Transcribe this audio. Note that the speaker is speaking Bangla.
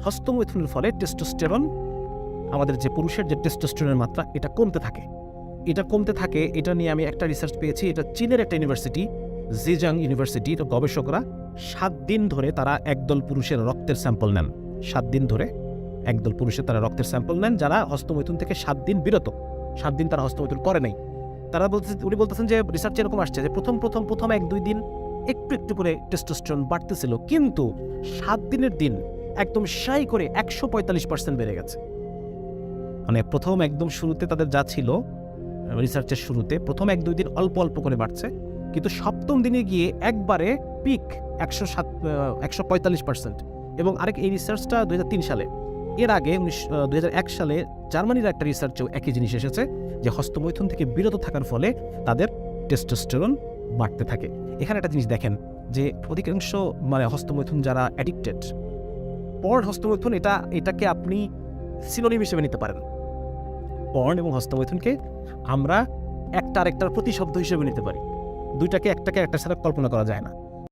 হস্তমৈথুনের ফলে টেস্টোস্টেরন, আমাদের যে পুরুষের যে টেস্টোস্টেরনের মাত্রা, এটা কমতে থাকে। এটা নিয়ে আমি একটা রিসার্চ পেয়েছি। এটা চীনের একটা ইউনিভার্সিটি, জিজাং ইউনিভার্সিটি। তো গবেষকরা 7 দিন ধরে তারা একদল পুরুষের রক্তের স্যাম্পল নেন। 7 দিন ধরে একদল পুরুষের তারা রক্তের স্যাম্পল নেন যারা হস্তমৈথুন থেকে 7 দিন বিরত, 7 দিন তারা হস্তমৈথুন করে নাই। উনি বলতেছেন যে রিসার্চ এরকম আসছে যে প্রথম 1-2 দিন একটু করে টেস্টোস্টেরন বাড়তেছিল, কিন্তু 7 দিনের দিন একদম সাই করে 145% বেড়ে গেছে। মানে প্রথম একদম শুরুতে তাদের যা ছিল, রিসার্চের শুরুতে প্রথম 1-2 দিন অল্প অল্প করে বাড়ছে, কিন্তু 7ম দিনে গিয়ে একবারে পিক 145%। এবং এই রিসার্চটা 2003 সালে। এর আগে 2001 সালে জার্মানির একটা রিসার্চেও একই জিনিস এসেছে যে হস্তমৈথুন থেকে বিরত থাকার ফলে তাদের টেস্টোস্টেরন বাড়তে থাকে। এখানে একটা জিনিস দেখেন যে অধিকাংশ হস্তমৈথুন যারা অ্যাডিক্টেড, পর্ন হস্তমৈথুন এটাকে আপনি সিনোনিম হিসেবে নিতে পারেন। পর্ন এবং হস্তমৈথুনকে আমরা একটা আরেকটার প্রতিশব্দ হিসেবে নিতে পারি। দুইটাকে একটাকে একটা ছাড়া কল্পনা করা যায় না।